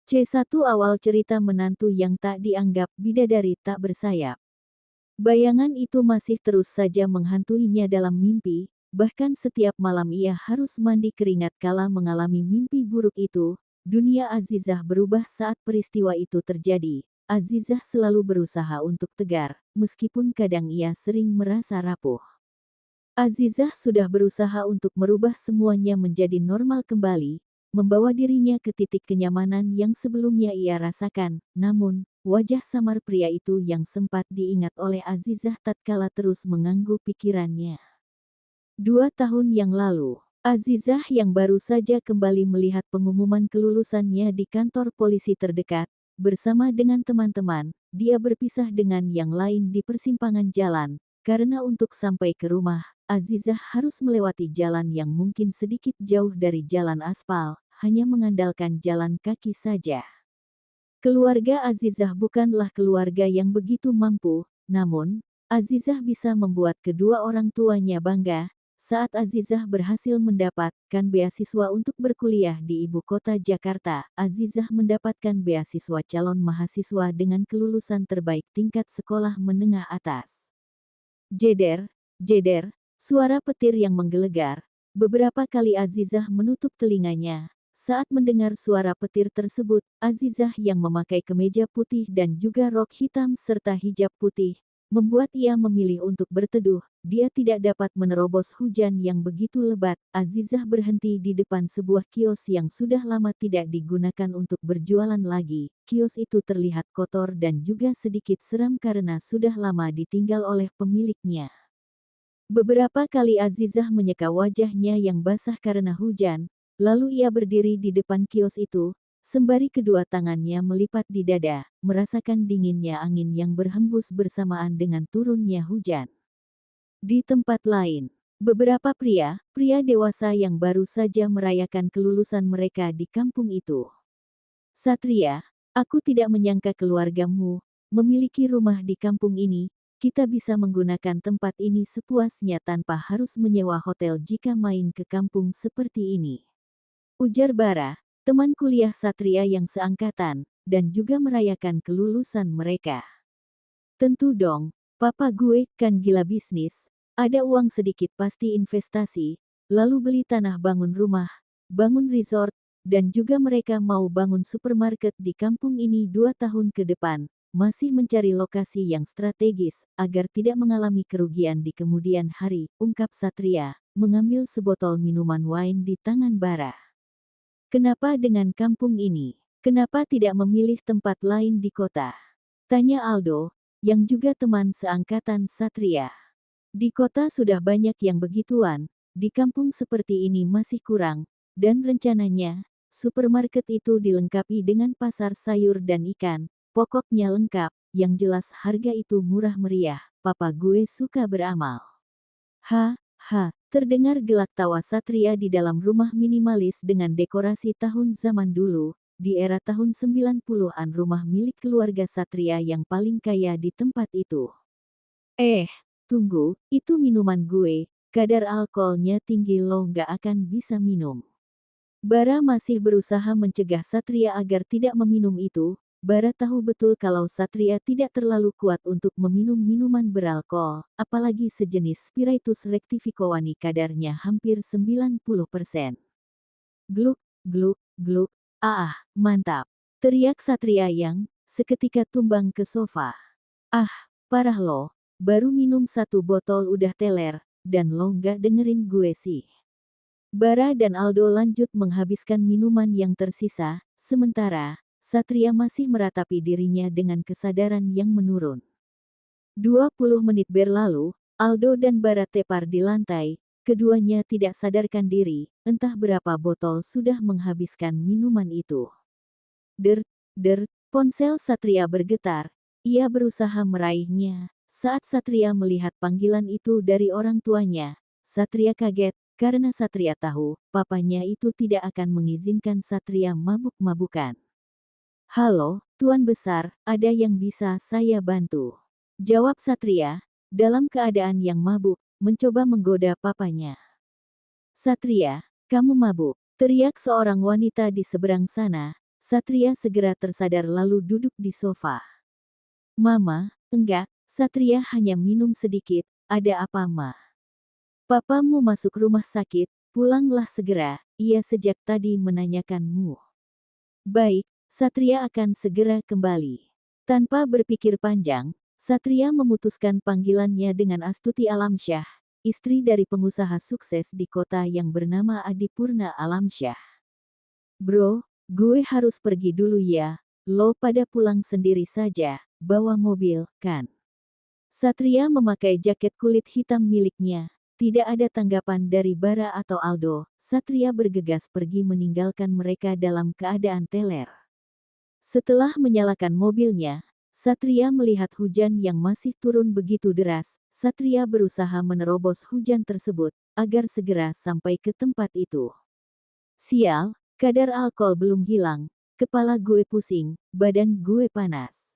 C1 Awal cerita menantu yang tak dianggap bidadari tak bersayap. Bayangan itu masih terus saja menghantuinya dalam mimpi, bahkan setiap malam ia harus mandi keringat kala mengalami mimpi buruk itu. Dunia Azizah berubah saat peristiwa itu terjadi. Azizah selalu berusaha untuk tegar, meskipun kadang ia sering merasa rapuh. Azizah sudah berusaha untuk merubah semuanya menjadi normal kembali, membawa dirinya ke titik kenyamanan yang sebelumnya ia rasakan. Namun, wajah samar pria itu yang sempat diingat oleh Azizah tatkala terus mengganggu pikirannya. 2 tahun yang lalu, Azizah yang baru saja kembali melihat pengumuman kelulusannya di kantor polisi terdekat, bersama dengan teman-teman, dia berpisah dengan yang lain di persimpangan jalan, karena untuk sampai ke rumah, Azizah harus melewati jalan yang mungkin sedikit jauh dari jalan aspal, hanya mengandalkan jalan kaki saja. Keluarga Azizah bukanlah keluarga yang begitu mampu, namun, Azizah bisa membuat kedua orang tuanya bangga. Saat Azizah berhasil mendapatkan beasiswa untuk berkuliah di ibu kota Jakarta, Azizah mendapatkan beasiswa calon mahasiswa dengan kelulusan terbaik tingkat sekolah menengah atas. Jeder, jeder, suara petir yang menggelegar. Beberapa kali Azizah menutup telinganya. Saat mendengar suara petir tersebut, Azizah yang memakai kemeja putih dan juga rok hitam serta hijab putih, membuat ia memilih untuk berteduh. Dia tidak dapat menerobos hujan yang begitu lebat. Azizah berhenti di depan sebuah kios yang sudah lama tidak digunakan untuk berjualan lagi. Kios itu terlihat kotor dan juga sedikit seram karena sudah lama ditinggal oleh pemiliknya. Beberapa kali Azizah menyeka wajahnya yang basah karena hujan, lalu ia berdiri di depan kios itu, sembari kedua tangannya melipat di dada, merasakan dinginnya angin yang berhembus bersamaan dengan turunnya hujan. Di tempat lain, beberapa pria dewasa yang baru saja merayakan kelulusan mereka di kampung itu. Satria, aku tidak menyangka keluargamu memiliki rumah di kampung ini. Kita bisa menggunakan tempat ini sepuasnya tanpa harus menyewa hotel jika main ke kampung seperti ini. Ujar Bara, teman kuliah Satria yang seangkatan, dan juga merayakan kelulusan mereka. Tentu dong, papa gue kan gila bisnis, ada uang sedikit pasti investasi, lalu beli tanah bangun rumah, bangun resort, dan juga mereka mau bangun supermarket di kampung ini 2 tahun ke depan, masih mencari lokasi yang strategis, agar tidak mengalami kerugian di kemudian hari, ungkap Satria, mengambil sebotol minuman wine di tangan Bara. Kenapa dengan kampung ini? Kenapa tidak memilih tempat lain di kota? Tanya Aldo, yang juga teman seangkatan Satria. Di kota sudah banyak yang begituan, di kampung seperti ini masih kurang, dan rencananya, supermarket itu dilengkapi dengan pasar sayur dan ikan, pokoknya lengkap, yang jelas harga itu murah meriah, papa gue suka beramal. Terdengar gelak tawa Satria di dalam rumah minimalis dengan dekorasi tahun zaman dulu. Di era tahun 90-an rumah milik keluarga Satria yang paling kaya di tempat itu. Tunggu, itu minuman gue, kadar alkoholnya tinggi lo nggak akan bisa minum. Bara masih berusaha mencegah Satria agar tidak meminum itu. Bara tahu betul kalau Satria tidak terlalu kuat untuk meminum minuman beralkohol, apalagi sejenis Spiritus Rectificowani kadarnya hampir 90%. Gluk, gluk, gluk. Mantap! Teriak Satria yang seketika tumbang ke sofa. Parah lo, baru minum 1 botol udah teler, dan lo nggak dengerin gue sih. Bara dan Aldo lanjut menghabiskan minuman yang tersisa, sementara Satria masih meratapi dirinya dengan kesadaran yang menurun. 20 menit berlalu, Aldo dan Bara tepar di lantai. Keduanya tidak sadarkan diri, entah berapa botol sudah menghabiskan minuman itu. Ponsel Satria bergetar. Ia berusaha meraihnya. Saat Satria melihat panggilan itu dari orang tuanya, Satria kaget, karena Satria tahu, papanya itu tidak akan mengizinkan Satria mabuk-mabukan. Halo, Tuan Besar, ada yang bisa saya bantu? Jawab Satria, dalam keadaan yang mabuk, mencoba menggoda papanya. Satria, kamu mabuk, teriak seorang wanita di seberang sana. Satria segera tersadar lalu duduk di sofa. Mama, enggak, Satria hanya minum sedikit, ada apa Ma? Papamu masuk rumah sakit, pulanglah segera, ia sejak tadi menanyakanmu. Baik, Satria akan segera kembali. Tanpa berpikir panjang, Satria memutuskan panggilannya dengan Astuti Alamsyah, istri dari pengusaha sukses di kota yang bernama Adipurna Alamsyah. Bro, gue harus pergi dulu ya, lo pada pulang sendiri saja, bawa mobil, kan? Satria memakai jaket kulit hitam miliknya. Tidak ada tanggapan dari Bara atau Aldo, Satria bergegas pergi meninggalkan mereka dalam keadaan teler. Setelah menyalakan mobilnya, Satria melihat hujan yang masih turun begitu deras. Satria berusaha menerobos hujan tersebut, agar segera sampai ke tempat itu. Sial, kadar alkohol belum hilang, kepala gue pusing, badan gue panas.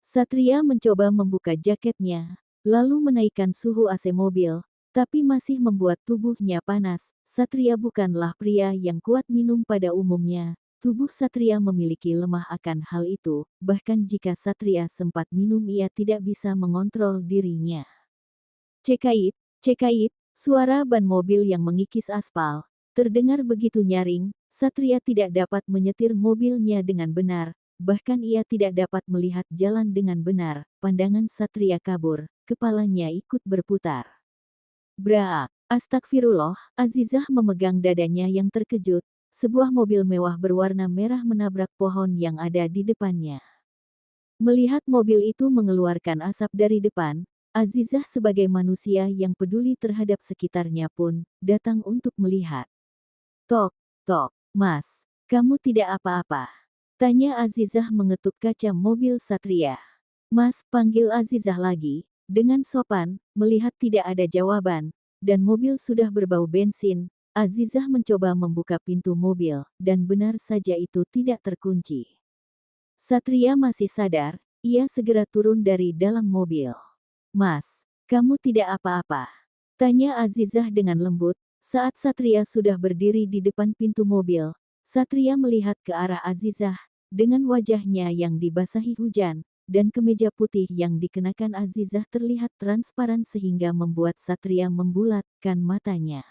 Satria mencoba membuka jaketnya, lalu menaikkan suhu AC mobil, tapi masih membuat tubuhnya panas. Satria bukanlah pria yang kuat minum pada umumnya. Tubuh Satria memiliki lemah akan hal itu, bahkan jika Satria sempat minum ia tidak bisa mengontrol dirinya. Cekait, cekait, suara ban mobil yang mengikis aspal, terdengar begitu nyaring. Satria tidak dapat menyetir mobilnya dengan benar, bahkan ia tidak dapat melihat jalan dengan benar. Pandangan Satria kabur, kepalanya ikut berputar. Braak, astagfirullah, Azizah memegang dadanya yang terkejut. Sebuah mobil mewah berwarna merah menabrak pohon yang ada di depannya. Melihat mobil itu mengeluarkan asap dari depan, Azizah sebagai manusia yang peduli terhadap sekitarnya pun datang untuk melihat. Tok, tok, Mas, kamu tidak apa-apa? Tanya Azizah mengetuk kaca mobil Satria. Mas, panggil Azizah lagi, dengan sopan, melihat tidak ada jawaban, dan mobil sudah berbau bensin. Azizah mencoba membuka pintu mobil, dan benar saja itu tidak terkunci. Satria masih sadar, ia segera turun dari dalam mobil. Mas, kamu tidak apa-apa? Tanya Azizah dengan lembut, saat Satria sudah berdiri di depan pintu mobil. Satria melihat ke arah Azizah, dengan wajahnya yang dibasahi hujan, dan kemeja putih yang dikenakan Azizah terlihat transparan sehingga membuat Satria membulatkan matanya.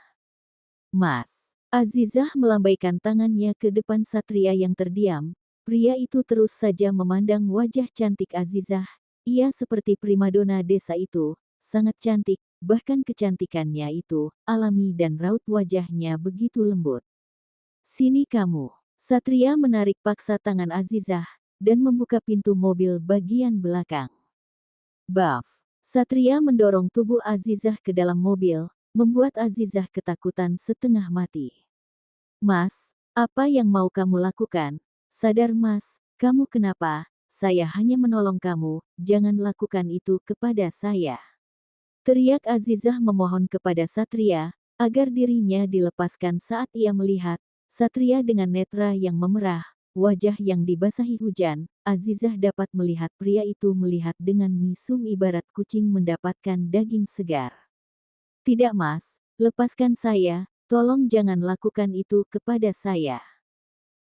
Mas, Azizah melambaikan tangannya ke depan Satria yang terdiam. Pria itu terus saja memandang wajah cantik Azizah. Ia seperti primadona desa itu, sangat cantik, bahkan kecantikannya itu alami dan raut wajahnya begitu lembut. Sini kamu. Satria menarik paksa tangan Azizah, dan membuka pintu mobil bagian belakang. Baf. Satria mendorong tubuh Azizah ke dalam mobil, membuat Azizah ketakutan setengah mati. Mas, apa yang mau kamu lakukan? Sadar Mas, kamu kenapa? Saya hanya menolong kamu, jangan lakukan itu kepada saya. Teriak Azizah memohon kepada Satria, agar dirinya dilepaskan saat ia melihat Satria dengan netra yang memerah, wajah yang dibasahi hujan. Azizah dapat melihat pria itu melihat dengan mesum ibarat kucing mendapatkan daging segar. Tidak Mas, lepaskan saya, tolong jangan lakukan itu kepada saya.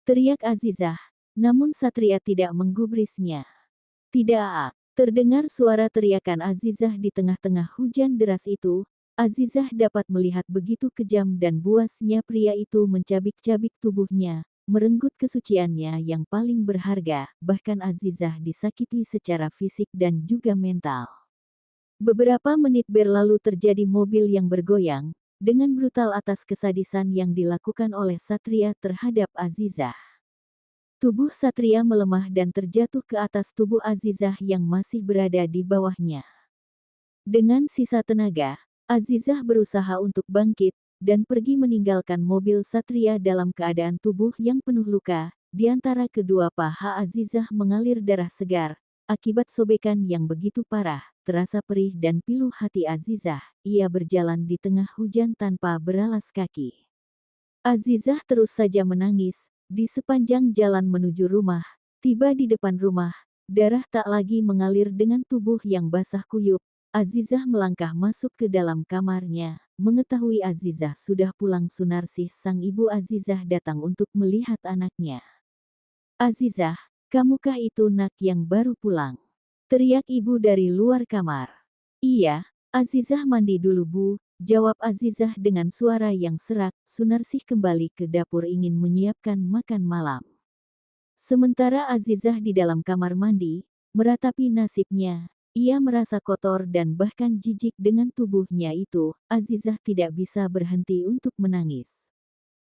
Teriak Azizah, namun Satria tidak menggubrisnya. Tidak, terdengar suara teriakan Azizah di tengah-tengah hujan deras itu. Azizah dapat melihat begitu kejam dan buasnya pria itu mencabik-cabik tubuhnya, merenggut kesuciannya yang paling berharga, bahkan Azizah disakiti secara fisik dan juga mental. Beberapa menit berlalu terjadi mobil yang bergoyang, dengan brutal atas kesadisan yang dilakukan oleh Satria terhadap Azizah. Tubuh Satria melemah dan terjatuh ke atas tubuh Azizah yang masih berada di bawahnya. Dengan sisa tenaga, Azizah berusaha untuk bangkit, dan pergi meninggalkan mobil Satria dalam keadaan tubuh yang penuh luka. Di antara kedua paha Azizah mengalir darah segar. Akibat sobekan yang begitu parah, terasa perih dan pilu hati Azizah. Ia berjalan di tengah hujan tanpa beralas kaki. Azizah terus saja menangis. Di sepanjang jalan menuju rumah, tiba di depan rumah, darah tak lagi mengalir dengan tubuh yang basah kuyup. Azizah melangkah masuk ke dalam kamarnya. Mengetahui Azizah sudah pulang, Sunarsih sang ibu Azizah datang untuk melihat anaknya. Azizah, kamukah itu nak yang baru pulang? Teriak ibu dari luar kamar. Iya, Azizah mandi dulu bu, jawab Azizah dengan suara yang serak. Sunarsih kembali ke dapur ingin menyiapkan makan malam. Sementara Azizah di dalam kamar mandi, meratapi nasibnya. Ia merasa kotor dan bahkan jijik dengan tubuhnya itu. Azizah tidak bisa berhenti untuk menangis.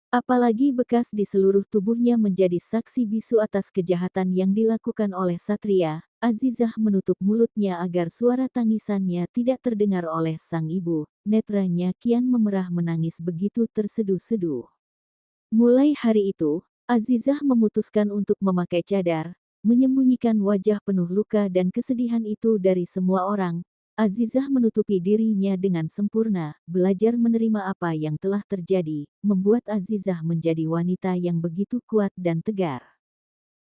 Apalagi bekas di seluruh tubuhnya menjadi saksi bisu atas kejahatan yang dilakukan oleh Satria. Azizah menutup mulutnya agar suara tangisannya tidak terdengar oleh sang ibu. Netranya kian memerah menangis begitu terseduh-seduh. Mulai hari itu, Azizah memutuskan untuk memakai cadar, menyembunyikan wajah penuh luka dan kesedihan itu dari semua orang. Azizah menutupi dirinya dengan sempurna, belajar menerima apa yang telah terjadi, membuat Azizah menjadi wanita yang begitu kuat dan tegar.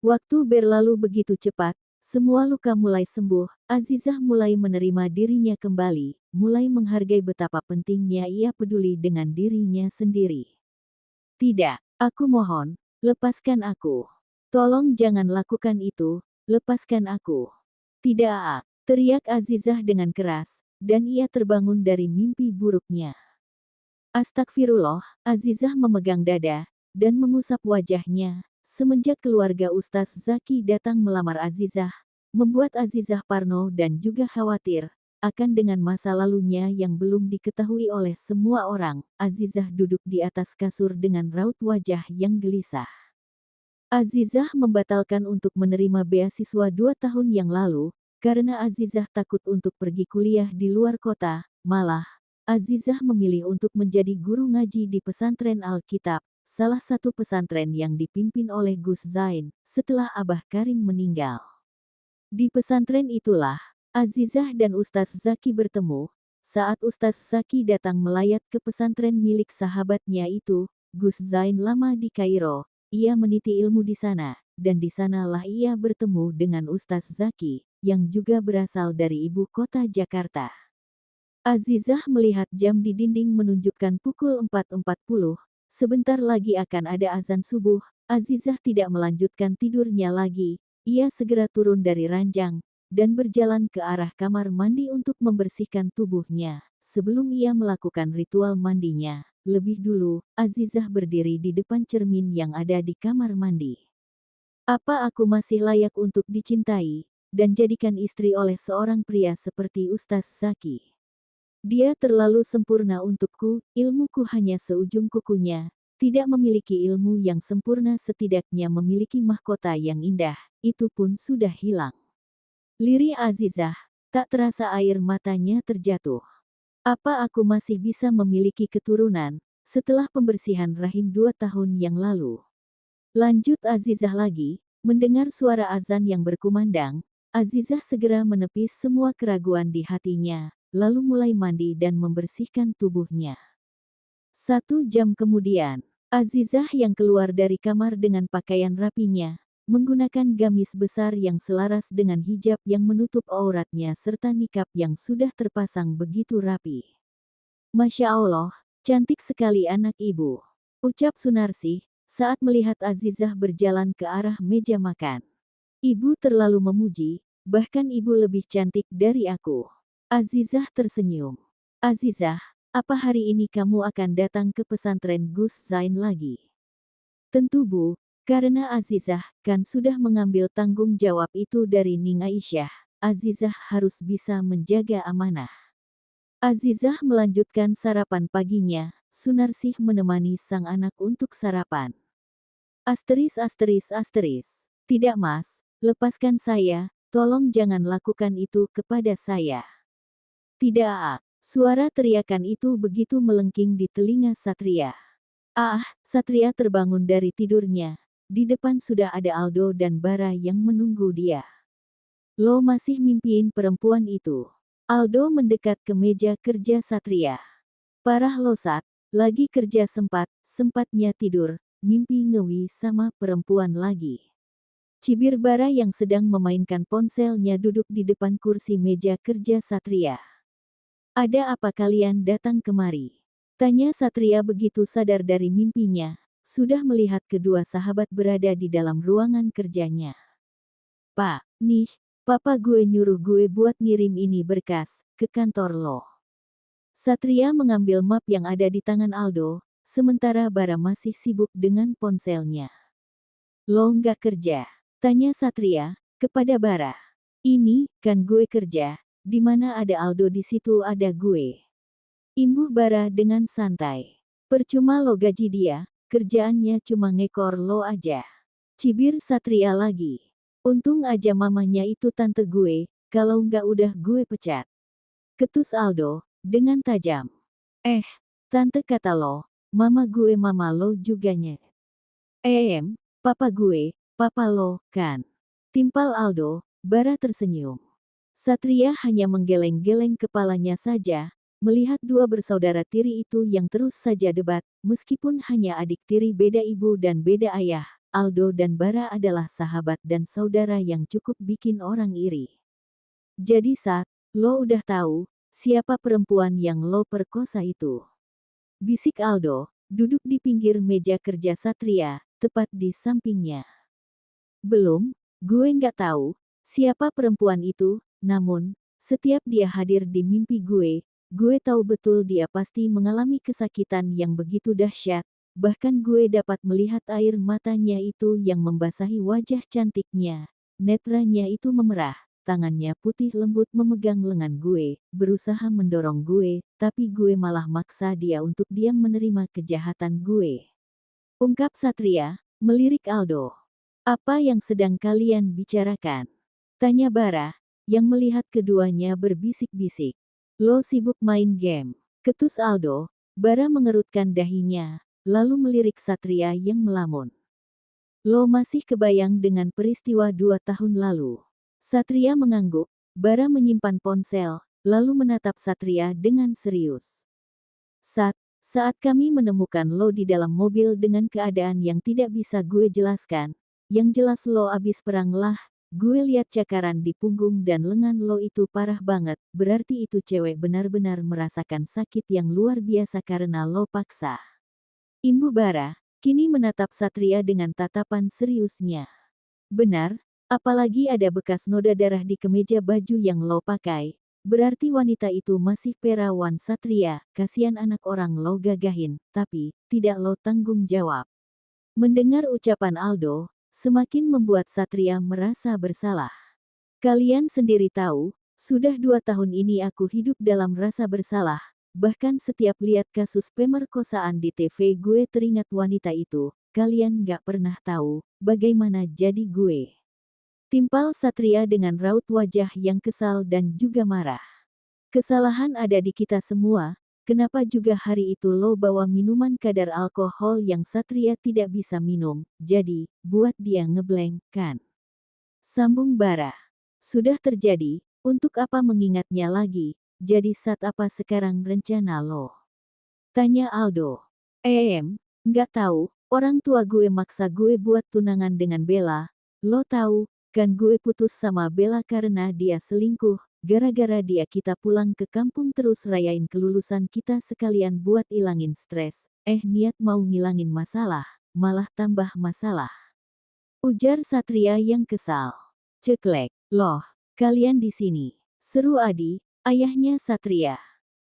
Waktu berlalu begitu cepat, semua luka mulai sembuh, Azizah mulai menerima dirinya kembali, mulai menghargai betapa pentingnya ia peduli dengan dirinya sendiri. Tidak, aku mohon, lepaskan aku. Tolong jangan lakukan itu, lepaskan aku. Tidak, teriak Azizah dengan keras, dan ia terbangun dari mimpi buruknya. Astagfirullah, Azizah memegang dada, dan mengusap wajahnya. Semenjak keluarga Ustaz Zaki datang melamar Azizah, membuat Azizah parno dan juga khawatir, akan dengan masa lalunya yang belum diketahui oleh semua orang. Azizah duduk di atas kasur dengan raut wajah yang gelisah. Azizah membatalkan untuk menerima beasiswa 2 tahun yang lalu, karena Azizah takut untuk pergi kuliah di luar kota. Malah, Azizah memilih untuk menjadi guru ngaji di pesantren Alkitab, salah satu pesantren yang dipimpin oleh Gus Zain, setelah Abah Karim meninggal. Di pesantren itulah, Azizah dan Ustaz Zaki bertemu. Saat Ustaz Zaki datang melayat ke pesantren milik sahabatnya itu, Gus Zain lama di Kairo. Ia meniti ilmu di sana, dan di sanalah ia bertemu dengan Ustaz Zaki, yang juga berasal dari ibu kota Jakarta. Azizah melihat jam di dinding menunjukkan pukul 4.40, sebentar lagi akan ada azan subuh. Azizah tidak melanjutkan tidurnya lagi, ia segera turun dari ranjang, dan berjalan ke arah kamar mandi untuk membersihkan tubuhnya. Sebelum ia melakukan ritual mandinya, lebih dulu, Azizah berdiri di depan cermin yang ada di kamar mandi. Apa aku masih layak untuk dicintai, dan jadikan istri oleh seorang pria seperti Ustaz Zaki? Dia terlalu sempurna untukku, ilmuku hanya seujung kukunya, tidak memiliki ilmu yang sempurna setidaknya memiliki mahkota yang indah, itu pun sudah hilang. Lirih Azizah, tak terasa air matanya terjatuh. Apa aku masih bisa memiliki keturunan, setelah pembersihan rahim 2 tahun yang lalu? Lanjut Azizah lagi, mendengar suara azan yang berkumandang, Azizah segera menepis semua keraguan di hatinya, lalu mulai mandi dan membersihkan tubuhnya. 1 jam kemudian, Azizah yang keluar dari kamar dengan pakaian rapinya, menggunakan gamis besar yang selaras dengan hijab yang menutup auratnya serta nikab yang sudah terpasang begitu rapi. Masya Allah, cantik sekali anak ibu, ucap Sunarsih, saat melihat Azizah berjalan ke arah meja makan. Ibu terlalu memuji, bahkan ibu lebih cantik dari aku. Azizah tersenyum. Azizah, apa hari ini kamu akan datang ke pesantren Gus Zain lagi? Tentu bu, karena Azizah kan sudah mengambil tanggung jawab itu dari Ning Aisyah. Azizah harus bisa menjaga amanah. Azizah melanjutkan sarapan paginya. Sunarsih menemani sang anak untuk sarapan. Asteris. Tidak mas, lepaskan saya, tolong jangan lakukan itu kepada saya. Tidak, suara teriakan itu begitu melengking di telinga Satria. Satria terbangun dari tidurnya. Di depan sudah ada Aldo dan Bara yang menunggu dia. Lo masih mimpiin perempuan itu. Aldo mendekat ke meja kerja Satria. Parah lo Sat, lagi kerja sempatnya tidur, mimpi ngewi sama perempuan lagi. Cibir Bara yang sedang memainkan ponselnya duduk di depan kursi meja kerja Satria. Ada apa kalian datang kemari? Tanya Satria begitu sadar dari mimpinya. sudah melihat kedua sahabat berada di dalam ruangan kerjanya. "Pak, nih, papa gue nyuruh gue buat ngirim ini berkas ke kantor lo." Satria mengambil map yang ada di tangan Aldo, sementara Bara masih sibuk dengan ponselnya. "Lo nggak kerja?" tanya Satria kepada Bara. "Ini kan gue kerja, di mana ada Aldo di situ ada gue," imbuh Bara dengan santai. "Percuma lo gaji dia, kerjaannya cuma ngekor lo aja," cibir Satria lagi. "Untung aja mamanya itu tante gue, kalau nggak udah gue pecat," ketus Aldo dengan tajam. Tante kata lo, mama gue mama lo juga nyet." Papa gue, papa lo, kan?" timpal Aldo. Bara tersenyum. Satria hanya menggeleng-geleng kepalanya saja, melihat dua bersaudara tiri itu yang terus saja debat, meskipun hanya adik tiri beda ibu dan beda ayah. Aldo dan Bara adalah sahabat dan saudara yang cukup bikin orang iri. "Jadi Sat, lo udah tahu, siapa perempuan yang lo perkosa itu?" bisik Aldo, duduk di pinggir meja kerja Satria, tepat di sampingnya. "Belum, gue nggak tahu siapa perempuan itu, namun, setiap dia hadir di mimpi gue tahu betul dia pasti mengalami kesakitan yang begitu dahsyat, bahkan gue dapat melihat air matanya itu yang membasahi wajah cantiknya. Netranya itu memerah, tangannya putih lembut memegang lengan gue, berusaha mendorong gue, tapi gue malah maksa dia untuk diam menerima kejahatan gue," ungkap Satria, melirik Aldo. "Apa yang sedang kalian bicarakan?" tanya Bara, yang melihat keduanya berbisik-bisik. "Lo sibuk main game," ketus Aldo. Bara mengerutkan dahinya, lalu melirik Satria yang melamun. "Lo masih kebayang dengan peristiwa 2 tahun lalu?" Satria mengangguk. Bara menyimpan ponsel, lalu menatap Satria dengan serius. Saat kami menemukan lo di dalam mobil dengan keadaan yang tidak bisa gue jelaskan, yang jelas lo abis perang lah, gue lihat cakaran di punggung dan lengan lo itu parah banget, berarti itu cewek benar-benar merasakan sakit yang luar biasa karena lo paksa," imbuh Bara, kini menatap Satria dengan tatapan seriusnya. "Benar, apalagi ada bekas noda darah di kemeja baju yang lo pakai. Berarti wanita itu masih perawan." "Satria, kasihan anak orang lo gagahin, tapi tidak lo tanggung jawab." Mendengar ucapan Aldo, semakin membuat Satria merasa bersalah. "Kalian sendiri tahu, sudah 2 tahun ini aku hidup dalam rasa bersalah. Bahkan setiap lihat kasus pemerkosaan di TV gue teringat wanita itu. Kalian gak pernah tahu bagaimana jadi gue," timpal Satria dengan raut wajah yang kesal dan juga marah. "Kesalahan ada di kita semua, kenapa juga hari itu lo bawa minuman kadar alkohol yang Satria tidak bisa minum, jadi, buat dia ngeblank, kan?" sambung Bara. "Sudah terjadi, untuk apa mengingatnya lagi, jadi saat apa sekarang rencana lo?" tanya Aldo. Nggak tahu, orang tua gue maksa gue buat tunangan dengan Bella. Lo tahu, kan gue putus sama Bella karena dia selingkuh. Gara-gara dia kita pulang ke kampung terus rayain kelulusan kita sekalian buat ilangin stres. Niat mau ngilangin masalah, malah tambah masalah," ujar Satria yang kesal. "Ceklek, loh, kalian di sini," seru Adi, ayahnya Satria.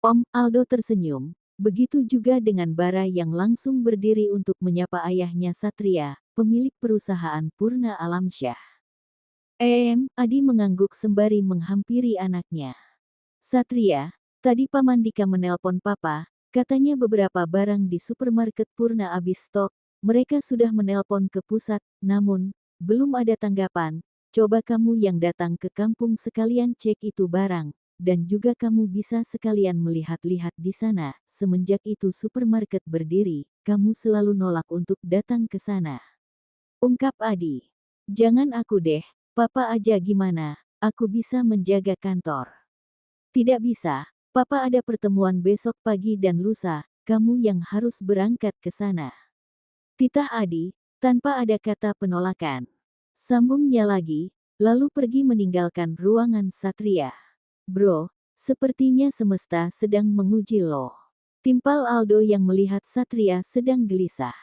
"Om," Aldo tersenyum. Begitu juga dengan Bara yang langsung berdiri untuk menyapa ayahnya Satria, pemilik perusahaan Purna Alamsyah. Adi mengangguk sembari menghampiri anaknya. "Satria, tadi Paman Dika menelpon Papa, katanya beberapa barang di supermarket Purna habis stok. Mereka sudah menelpon ke pusat, namun, belum ada tanggapan. Coba kamu yang datang ke kampung sekalian cek itu barang. Dan juga kamu bisa sekalian melihat-lihat di sana. Semenjak itu supermarket berdiri, kamu selalu nolak untuk datang ke sana," ungkap Adi. "Jangan aku deh, Papa aja gimana, aku bisa menjaga kantor." "Tidak bisa, Papa ada pertemuan besok pagi dan lusa, kamu yang harus berangkat ke sana," titah Adi, tanpa ada kata penolakan. Sambungnya lagi, lalu pergi meninggalkan ruangan Satria. "Bro, sepertinya semesta sedang menguji lo," timpal Aldo yang melihat Satria sedang gelisah.